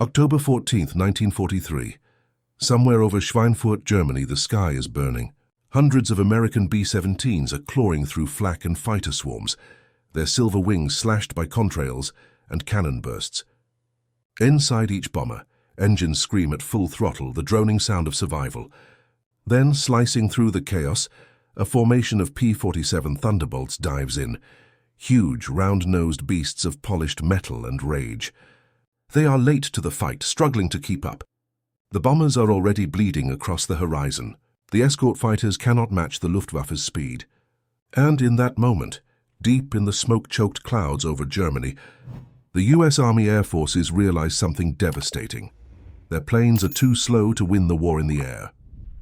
October 14, 1943. Somewhere over Schweinfurt, Germany, the sky is burning. Hundreds of American B-17s are clawing through flak and fighter swarms, their silver wings slashed by contrails and cannon bursts. Inside each bomber, engines scream at full throttle, the droning sound of survival. Then, slicing through the chaos, a formation of P-47 Thunderbolts dives in, huge, round-nosed beasts of polished metal and rage. They are late to the fight, struggling to keep up. The bombers are already bleeding across the horizon. The escort fighters cannot match the Luftwaffe's speed. And in that moment, deep in the smoke-choked clouds over Germany, the U.S. Army Air Forces realize something devastating. Their planes are too slow to win the war in the air.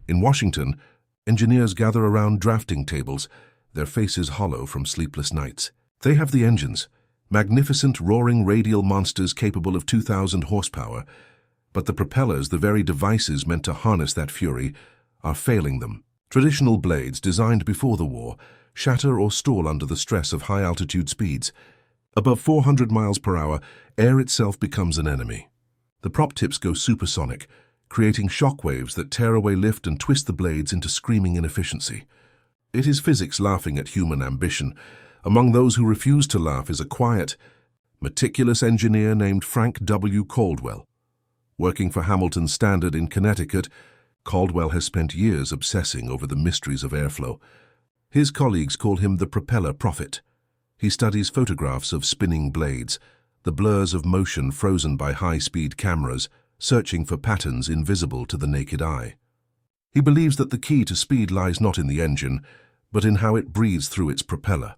In Washington, engineers gather around drafting tables, their faces hollow from sleepless nights. They have the engines, magnificent roaring radial monsters capable of 2,000 horsepower, but the propellers, the very devices meant to harness that fury, are failing them. Traditional blades, designed before the war, shatter or stall under the stress of high-altitude speeds. Above 400 miles per hour, air itself becomes an enemy. The prop tips go supersonic, creating shock waves that tear away lift and twist the blades into screaming inefficiency. It is physics laughing at human ambition. Among those who refuse to laugh is a quiet, meticulous engineer named Frank W. Caldwell. Working for Hamilton Standard in Connecticut, Caldwell has spent years obsessing over the mysteries of airflow. His colleagues call him the propeller prophet. He studies photographs of spinning blades, the blurs of motion frozen by high-speed cameras, searching for patterns invisible to the naked eye. He believes that the key to speed lies not in the engine, but in how it breathes through its propeller.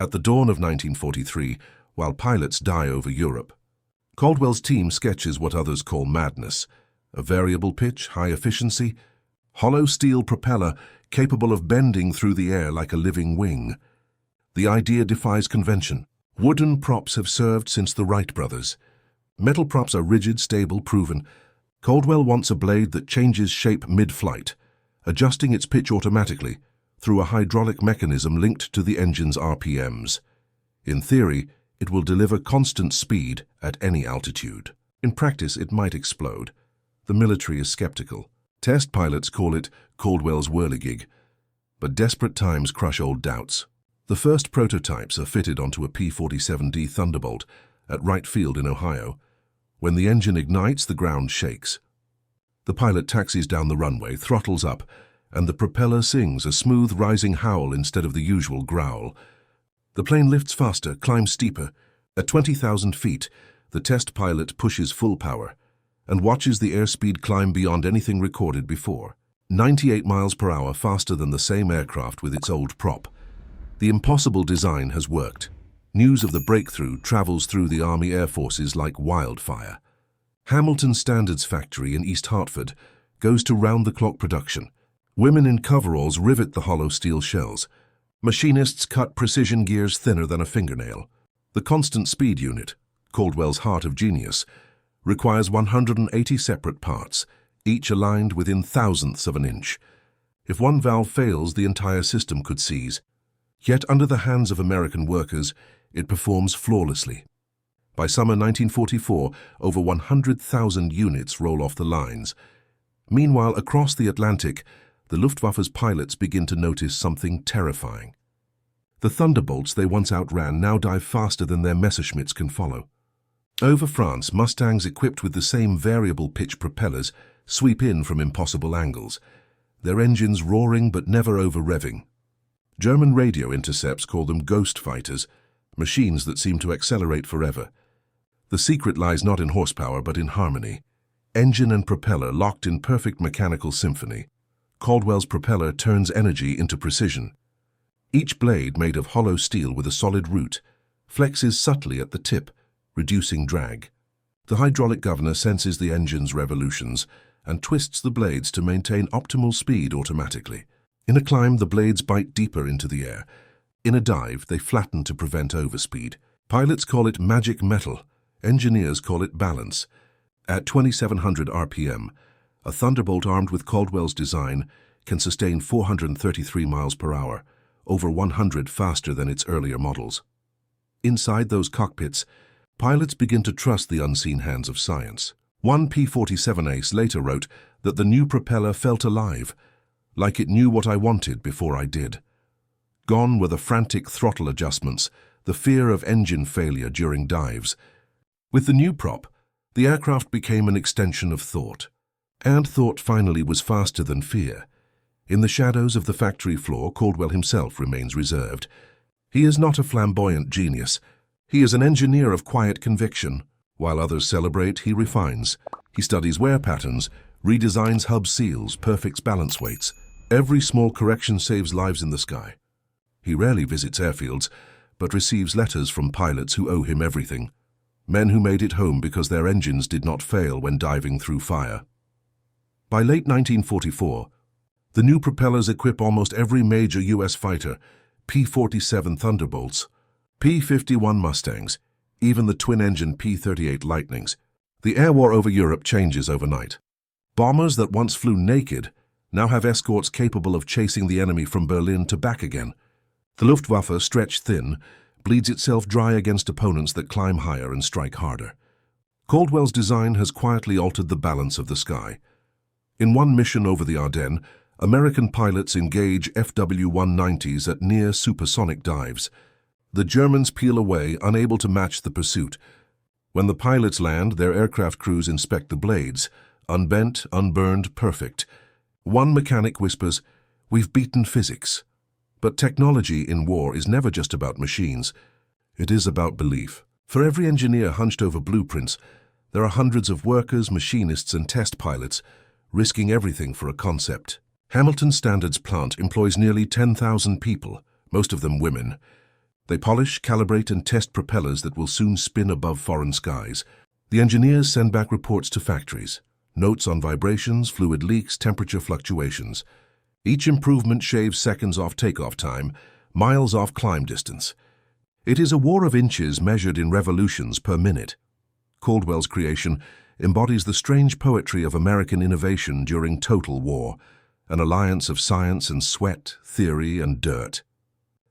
At the dawn of 1943, while pilots die over Europe, Caldwell's team sketches what others call madness: a variable pitch, high efficiency, hollow steel propeller capable of bending through the air like a living wing. The idea defies convention. Wooden props have served since the Wright brothers. Metal props are rigid, stable, proven. Caldwell wants a blade that changes shape mid-flight, adjusting its pitch automatically through a hydraulic mechanism linked to the engine's RPMs. In theory, it will deliver constant speed at any altitude. In practice, it might explode. The military is skeptical. Test pilots call it Caldwell's whirligig. But desperate times crush old doubts. The first prototypes are fitted onto a P-47D Thunderbolt at Wright Field in Ohio. When the engine ignites, the ground shakes. The pilot taxis down the runway, throttles up, and the propeller sings a smooth rising howl instead of the usual growl. The plane lifts faster, climbs steeper. At 20,000 feet, the test pilot pushes full power and watches the airspeed climb beyond anything recorded before. 98 miles per hour faster than the same aircraft with its old prop. The impossible design has worked. News of the breakthrough travels through the Army Air Forces like wildfire. Hamilton Standard's factory in East Hartford goes to round-the-clock production. Women in coveralls rivet the hollow steel shells. Machinists cut precision gears thinner than a fingernail. The constant speed unit, Caldwell's heart of genius, requires 180 separate parts, each aligned within thousandths of an inch. If one valve fails, the entire system could seize. Yet under the hands of American workers, it performs flawlessly. By summer 1944, over 100,000 units roll off the lines. Meanwhile, across the Atlantic, the Luftwaffe's pilots begin to notice something terrifying. The Thunderbolts they once outran now dive faster than their Messerschmitts can follow. Over France, Mustangs equipped with the same variable pitch propellers sweep in from impossible angles, their engines roaring but never over-revving. German radio intercepts call them ghost fighters, machines that seem to accelerate forever. The secret lies not in horsepower but in harmony. Engine and propeller locked in perfect mechanical symphony. Caldwell's propeller turns energy into precision. Each blade, made of hollow steel with a solid root, flexes subtly at the tip, reducing drag. The hydraulic governor senses the engine's revolutions and twists the blades to maintain optimal speed automatically. In a climb, the blades bite deeper into the air. In a dive, they flatten to prevent overspeed. Pilots call it magic metal. Engineers call it balance. At 2,700 RPM, a Thunderbolt armed with Caldwell's design can sustain 433 miles per hour, over 100 faster than its earlier models. Inside those cockpits, pilots begin to trust the unseen hands of science. One P-47 ace later wrote that the new propeller felt alive, like it knew what I wanted before I did. Gone were the frantic throttle adjustments, the fear of engine failure during dives. With the new prop, the aircraft became an extension of thought. And thought finally was faster than fear. In the shadows of the factory floor, Caldwell himself remains reserved. He is not a flamboyant genius. He is an engineer of quiet conviction. While others celebrate, he refines. He studies wear patterns, redesigns hub seals, perfects balance weights. Every small correction saves lives in the sky. He rarely visits airfields, but receives letters from pilots who owe him everything. Men who made it home because their engines did not fail when diving through fire. By late 1944, the new propellers equip almost every major U.S. fighter, P-47 Thunderbolts, P-51 Mustangs, even the twin-engine P-38 Lightnings. The air war over Europe changes overnight. Bombers that once flew naked now have escorts capable of chasing the enemy from Berlin to back again. The Luftwaffe, stretched thin, bleeds itself dry against opponents that climb higher and strike harder. Caldwell's design has quietly altered the balance of the sky. In one mission over the Ardennes, American pilots engage FW-190s at near supersonic dives. The Germans peel away, unable to match the pursuit. When the pilots land, their aircraft crews inspect the blades. Unbent, unburned, perfect. One mechanic whispers, "We've beaten physics." But technology in war is never just about machines. It is about belief. For every engineer hunched over blueprints, there are hundreds of workers, machinists, and test pilots risking everything for a concept. Hamilton Standard's plant employs nearly 10,000 people, most of them women. They polish, calibrate, and test propellers that will soon spin above foreign skies. The engineers send back reports to factories, notes on vibrations, fluid leaks, temperature fluctuations. Each improvement shaves seconds off takeoff time, miles off climb distance. It is a war of inches measured in revolutions per minute. Caldwell's creation embodies the strange poetry of American innovation during total war, an alliance of science and sweat, theory and dirt.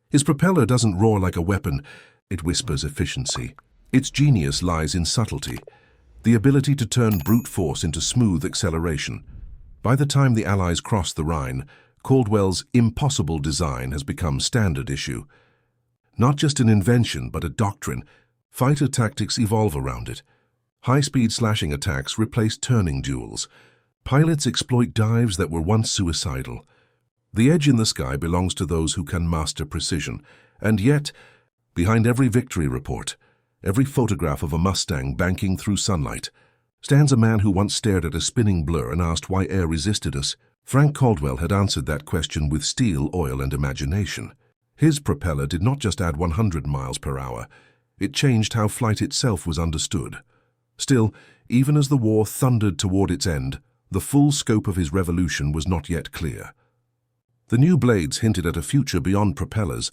His propeller doesn't roar like a weapon, it whispers efficiency. Its genius lies in subtlety, the ability to turn brute force into smooth acceleration. By the time the Allies crossed the Rhine, Caldwell's impossible design has become standard issue. Not just an invention, but a doctrine. Fighter tactics evolve around it. High-speed slashing attacks replace turning duels. Pilots exploit dives that were once suicidal. The edge in the sky belongs to those who can master precision. And yet, behind every victory report, every photograph of a Mustang banking through sunlight, stands a man who once stared at a spinning blur and asked why air resisted us. Frank Caldwell had answered that question with steel, oil, and imagination. His propeller did not just add 100 miles per hour. It changed how flight itself was understood. Still, even as the war thundered toward its end, the full scope of his revolution was not yet clear. The new blades hinted at a future beyond propellers,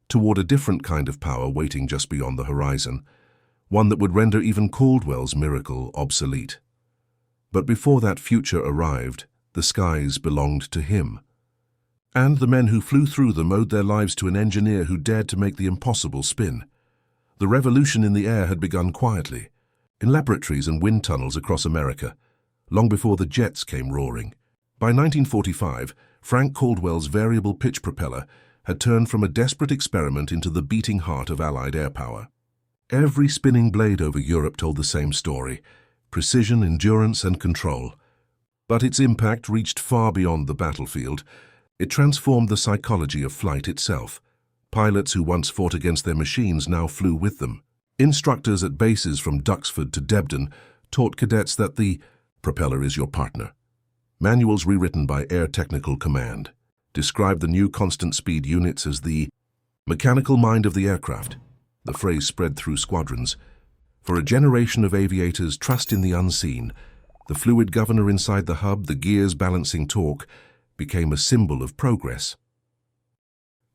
toward a different kind of power waiting just beyond the horizon, one that would render even Caldwell's miracle obsolete. But before that future arrived, the skies belonged to him. And the men who flew through them owed their lives to an engineer who dared to make the impossible spin. The revolution in the air had begun quietly, in laboratories and wind tunnels across America, long before the jets came roaring. By 1945, Frank Caldwell's variable pitch propeller had turned from a desperate experiment into the beating heart of Allied air power. Every spinning blade over Europe told the same story: precision, endurance, and control. But its impact reached far beyond the battlefield. It transformed the psychology of flight itself. Pilots who once fought against their machines now flew with them. Instructors at bases from Duxford to Debden taught cadets that the propeller is your partner. Manuals rewritten by Air Technical Command described the new constant speed units as the mechanical mind of the aircraft. The phrase spread through squadrons. For a generation of aviators, trust in the unseen. The fluid governor inside the hub, the gears balancing torque, became a symbol of progress.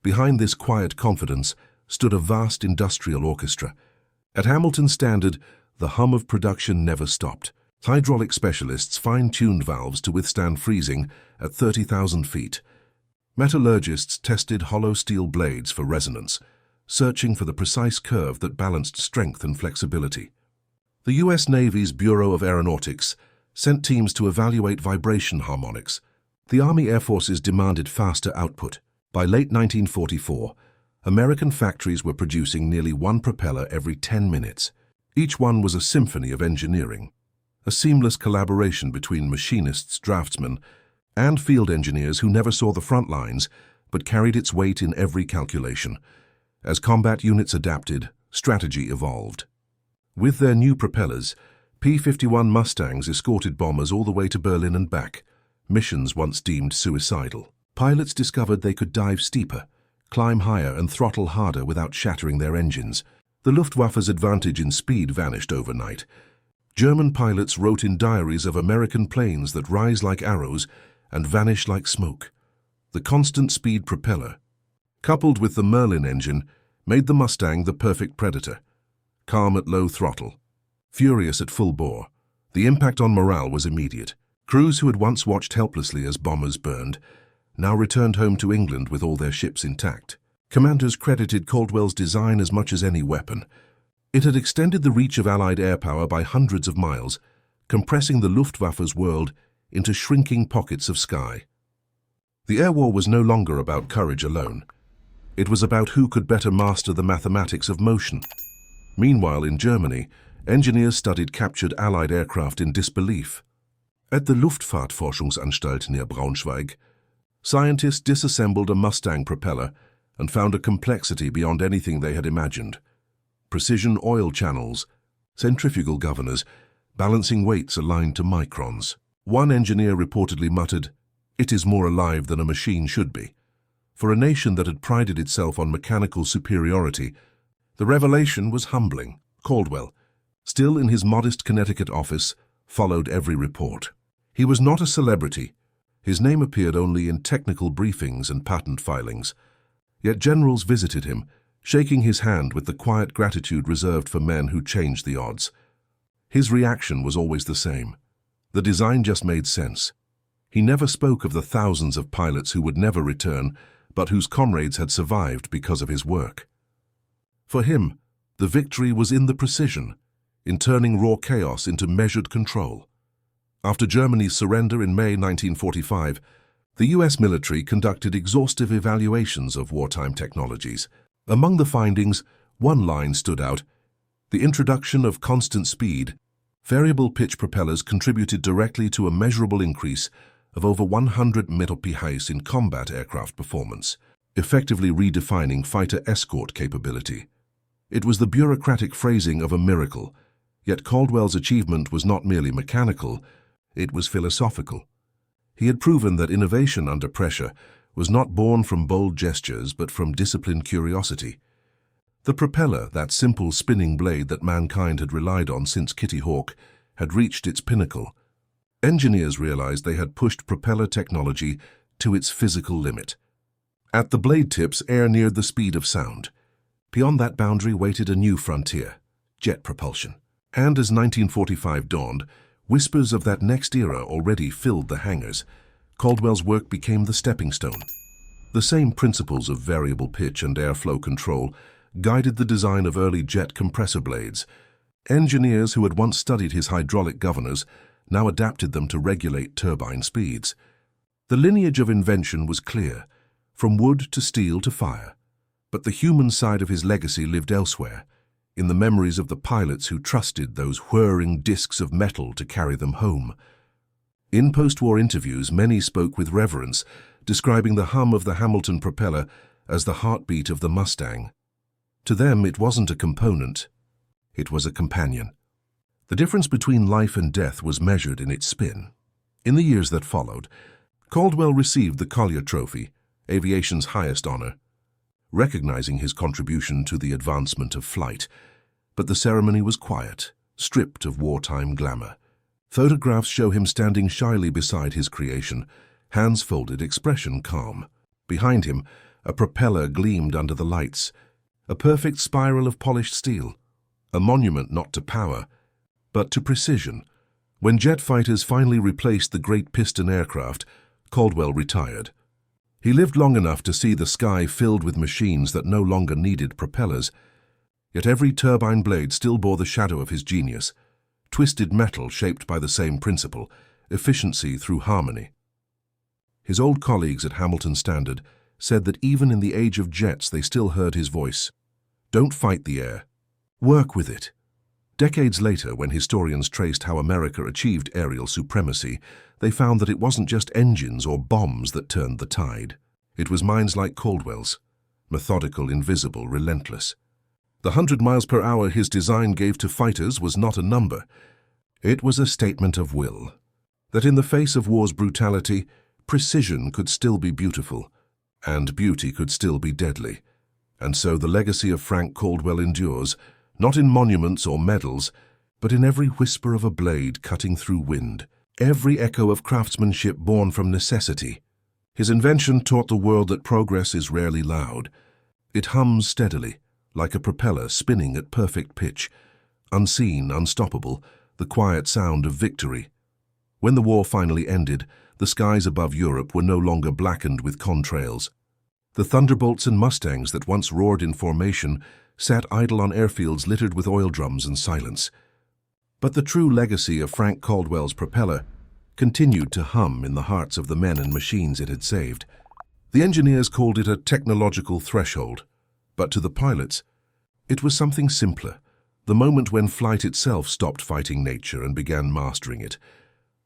Behind this quiet confidence stood a vast industrial orchestra. At Hamilton Standard, the hum of production never stopped. Hydraulic specialists fine-tuned valves to withstand freezing at 30,000 feet. Metallurgists tested hollow steel blades for resonance, searching for the precise curve that balanced strength and flexibility. The U.S. Navy's Bureau of Aeronautics sent teams to evaluate vibration harmonics. The Army Air Forces demanded faster output. By late 1944, American factories were producing nearly one propeller every 10 minutes. Each one was a symphony of engineering, a seamless collaboration between machinists, draftsmen, and field engineers who never saw the front lines but carried its weight in every calculation. As combat units adapted, strategy evolved. With their new propellers, P-51 Mustangs escorted bombers all the way to Berlin and back, missions once deemed suicidal. Pilots discovered they could dive steeper, climb higher and throttle harder without shattering their engines. The Luftwaffe's advantage in speed vanished overnight. German pilots wrote in diaries of American planes that rise like arrows and vanish like smoke. The constant speed propeller, coupled with the Merlin engine, made the Mustang the perfect predator. Calm at low throttle, furious at full bore, the impact on morale was immediate. Crews who had once watched helplessly as bombers burned now returned home to England with all their ships intact. Commanders credited Caldwell's design as much as any weapon. It had extended the reach of Allied air power by hundreds of miles, compressing the Luftwaffe's world into shrinking pockets of sky. The air war was no longer about courage alone. It was about who could better master the mathematics of motion. Meanwhile, in Germany, engineers studied captured Allied aircraft in disbelief. At the Luftfahrtforschungsanstalt near Braunschweig, scientists disassembled a Mustang propeller and found a complexity beyond anything they had imagined. Precision oil channels, centrifugal governors, balancing weights aligned to microns. One engineer reportedly muttered, "It is more alive than a machine should be." For a nation that had prided itself on mechanical superiority, the revelation was humbling. Caldwell, still in his modest Connecticut office, followed every report. He was not a celebrity. His name appeared only in technical briefings and patent filings. Yet generals visited him, shaking his hand with the quiet gratitude reserved for men who changed the odds. His reaction was always the same. The design just made sense. He never spoke of the thousands of pilots who would never return, but whose comrades had survived because of his work. For him, the victory was in the precision, in turning raw chaos into measured control. After Germany's surrender in May 1945, the U.S. military conducted exhaustive evaluations of wartime technologies. Among the findings, one line stood out: the introduction of constant speed. Variable pitch propellers contributed directly to a measurable increase of over 100 MPH in combat aircraft performance, effectively redefining fighter escort capability. It was the bureaucratic phrasing of a miracle, yet Caldwell's achievement was not merely mechanical, it was philosophical. He had proven that innovation under pressure was not born from bold gestures but from disciplined curiosity. The propeller, that simple spinning blade that mankind had relied on since Kitty Hawk, had reached its pinnacle. Engineers realized they had pushed propeller technology to its physical limit. At the blade tips, air neared the speed of sound. Beyond that boundary waited a new frontier, jet propulsion. And as 1945 dawned, whispers of that next era already filled the hangars. Caldwell's work became the stepping stone. The same principles of variable pitch and airflow control guided the design of early jet compressor blades. Engineers who had once studied his hydraulic governors now adapted them to regulate turbine speeds. The lineage of invention was clear, from wood to steel to fire. But the human side of his legacy lived elsewhere, in the memories of the pilots who trusted those whirring discs of metal to carry them home. In post-war interviews, many spoke with reverence, describing the hum of the Hamilton propeller as the heartbeat of the Mustang. To them, it wasn't a component, it was a companion. The difference between life and death was measured in its spin. In the years that followed, Caldwell received the Collier Trophy, aviation's highest honor, recognizing his contribution to the advancement of flight. But the ceremony was quiet, stripped of wartime glamour. Photographs show him standing shyly beside his creation, hands folded, expression calm. Behind him, a propeller gleamed under the lights, a perfect spiral of polished steel, a monument not to power, but to precision. When jet fighters finally replaced the great piston aircraft, Caldwell retired. He lived long enough to see the sky filled with machines that no longer needed propellers, yet every turbine blade still bore the shadow of his genius. twisted metal shaped by the same principle, efficiency through harmony. His old colleagues at Hamilton Standard said that even in the age of jets they still heard his voice. Don't fight the air. Work with it. Decades later, when historians traced how America achieved aerial supremacy, they found that it wasn't just engines or bombs that turned the tide. It was minds like Caldwell's, methodical, invisible, relentless. The 100 miles per hour his design gave to fighters was not a number. It was a statement of will, that in the face of war's brutality, precision could still be beautiful, and beauty could still be deadly. And so the legacy of Frank Caldwell endures, not in monuments or medals, but in every whisper of a blade cutting through wind, every echo of craftsmanship born from necessity. His invention taught the world that progress is rarely loud. It hums steadily, like a propeller spinning at perfect pitch, unseen, unstoppable, the quiet sound of victory. When the war finally ended, the skies above Europe were no longer blackened with contrails. The Thunderbolts and Mustangs that once roared in formation sat idle on airfields littered with oil drums and silence. But the true legacy of Frank Caldwell's propeller continued to hum in the hearts of the men and machines it had saved. The engineers called it a technological threshold, but to the pilots, it was something simpler, the moment when flight itself stopped fighting nature and began mastering it.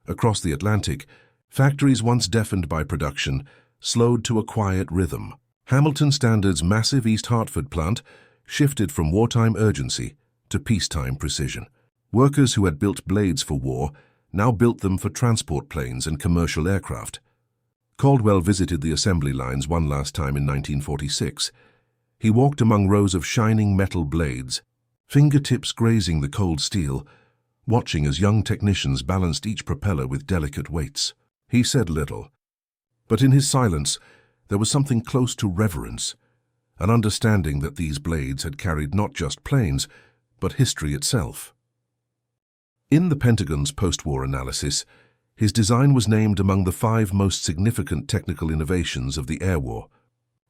Across the Atlantic, factories once deafened by production slowed to a quiet rhythm. Hamilton Standard's massive East Hartford plant shifted from wartime urgency to peacetime precision. Workers who had built blades for war now built them for transport planes and commercial aircraft. Caldwell visited the assembly lines one last time in 1946. He walked among rows of shining metal blades, fingertips grazing the cold steel, watching as young technicians balanced each propeller with delicate weights. He said little, but in his silence there was something close to reverence, an understanding that these blades had carried not just planes, but history itself. In the Pentagon's post-war analysis, his design was named among the 5 most significant technical innovations of the air war.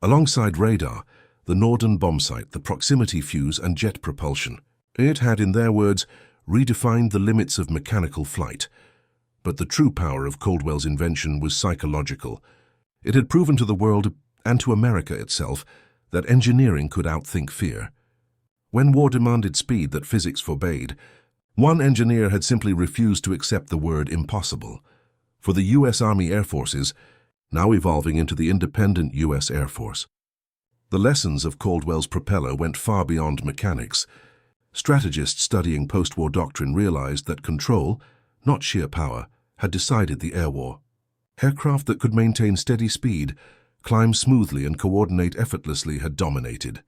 Alongside radar, the Norden bomb sight, the proximity fuse, and jet propulsion. It had, in their words, redefined the limits of mechanical flight. But the true power of Caldwell's invention was psychological. It had proven to the world, and to America itself, that engineering could outthink fear. When war demanded speed that physics forbade, one engineer had simply refused to accept the word impossible. For the U.S. Army Air Forces, now evolving into the independent U.S. Air Force, the lessons of Caldwell's propeller went far beyond mechanics. Strategists studying post-war doctrine realized that control, not sheer power, had decided the air war. Aircraft that could maintain steady speed, climb smoothly, and coordinate effortlessly had dominated.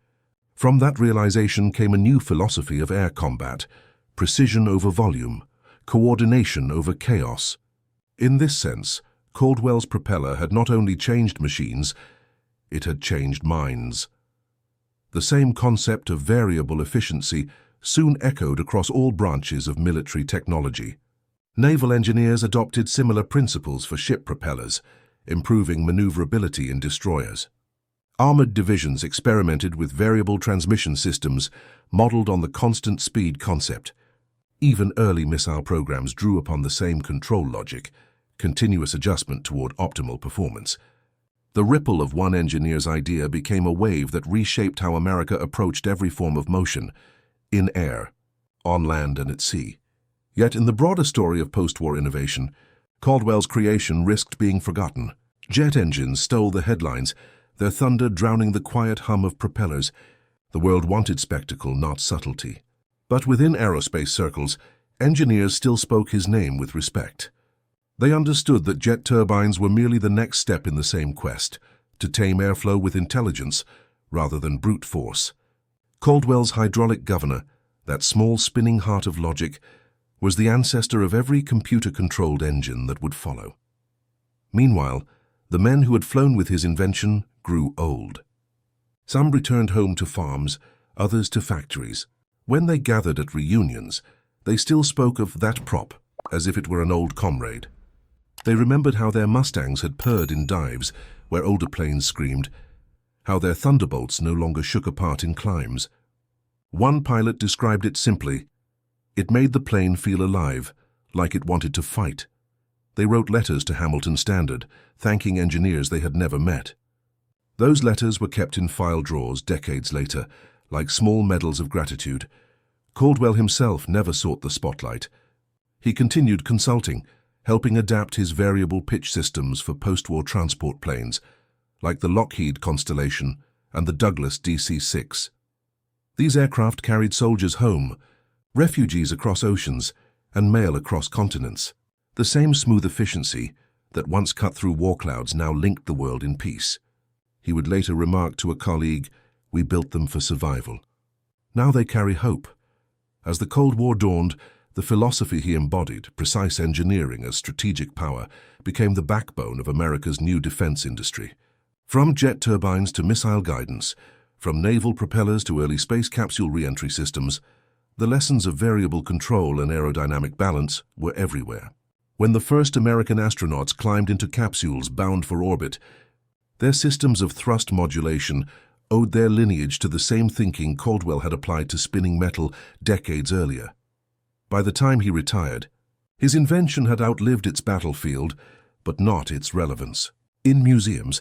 From that realization came a new philosophy of air combat: precision over volume, coordination over chaos. In this sense, Caldwell's propeller had not only changed machines, it had changed minds. The same concept of variable efficiency soon echoed across all branches of military technology. Naval engineers adopted similar principles for ship propellers, improving maneuverability in destroyers. Armored divisions experimented with variable transmission systems modeled on the constant speed concept. Even early missile programs drew upon the same control logic, continuous adjustment toward optimal performance. The ripple of one engineer's idea became a wave that reshaped how America approached every form of motion, in air, on land, and at sea. Yet in the broader story of post-war innovation, Caldwell's creation risked being forgotten. Jet engines stole the headlines, their thunder drowning the quiet hum of propellers. The world wanted spectacle, not subtlety. But within aerospace circles, engineers still spoke his name with respect. They understood that jet turbines were merely the next step in the same quest, to tame airflow with intelligence rather than brute force. Caldwell's hydraulic governor, that small spinning heart of logic, was the ancestor of every computer-controlled engine that would follow. Meanwhile, the men who had flown with his invention grew old. Some returned home to farms, others to factories. When they gathered at reunions, they still spoke of that prop as if it were an old comrade. They remembered how their Mustangs had purred in dives where older planes screamed, how their Thunderbolts no longer shook apart in climbs. One pilot described it simply: It made the plane feel alive, like it wanted to fight. They wrote letters to Hamilton Standard, thanking engineers they had never met. Those letters were kept in file drawers decades later, like small medals of gratitude. Caldwell himself never sought the spotlight. He continued consulting, helping adapt his variable pitch systems for post-war transport planes, like the Lockheed Constellation and the Douglas DC-6. These aircraft carried soldiers home, refugees across oceans, and mail across continents. The same smooth efficiency that once cut through war clouds now linked the world in peace. He would later remark to a colleague, "We built them for survival." Now they carry hope. As the Cold War dawned, the philosophy he embodied, precise engineering as strategic power, became the backbone of America's new defense industry. From jet turbines to missile guidance, from naval propellers to early space capsule re-entry systems, the lessons of variable control and aerodynamic balance were everywhere. When the first American astronauts climbed into capsules bound for orbit, their systems of thrust modulation owed their lineage to the same thinking Caldwell had applied to spinning metal decades earlier. By the time he retired, his invention had outlived its battlefield, but not its relevance. In museums,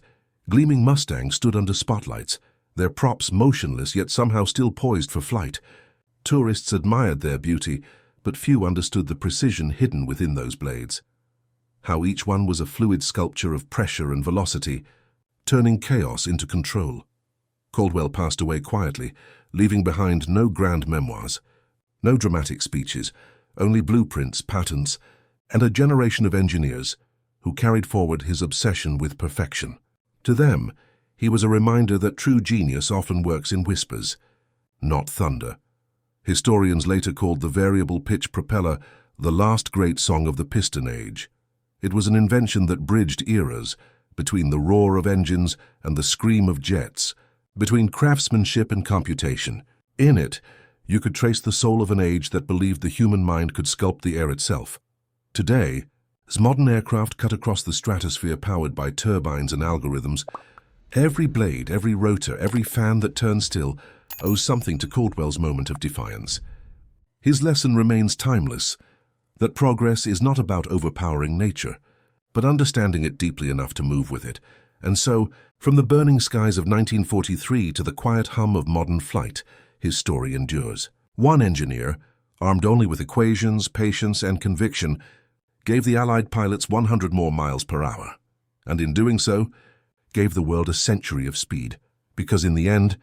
gleaming Mustangs stood under spotlights, their props motionless yet somehow still poised for flight. Tourists admired their beauty, but few understood the precision hidden within those blades. How each one was a fluid sculpture of pressure and velocity, turning chaos into control. Caldwell passed away quietly, leaving behind no grand memoirs, no dramatic speeches, only blueprints, patents, and a generation of engineers who carried forward his obsession with perfection. To them, he was a reminder that true genius often works in whispers, not thunder. Historians later called the variable pitch propeller the last great song of the piston age. It was an invention that bridged eras, between the roar of engines and the scream of jets, between craftsmanship and computation. In it, you could trace the soul of an age that believed the human mind could sculpt the air itself. Today, as modern aircraft cut across the stratosphere powered by turbines and algorithms, every blade, every rotor, every fan that turns still owes something to Caldwell's moment of defiance. His lesson remains timeless, that progress is not about overpowering nature, but understanding it deeply enough to move with it. And so, from the burning skies of 1943 to the quiet hum of modern flight, his story endures. One engineer, armed only with equations, patience, and conviction, gave the Allied pilots 100 more miles per hour, and in doing so, gave the world a century of speed, because in the end,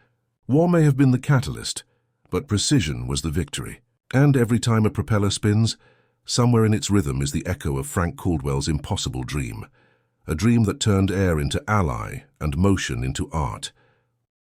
war may have been the catalyst, but precision was the victory. And every time a propeller spins, somewhere in its rhythm is the echo of Frank Caldwell's impossible dream, a dream that turned air into ally and motion into art.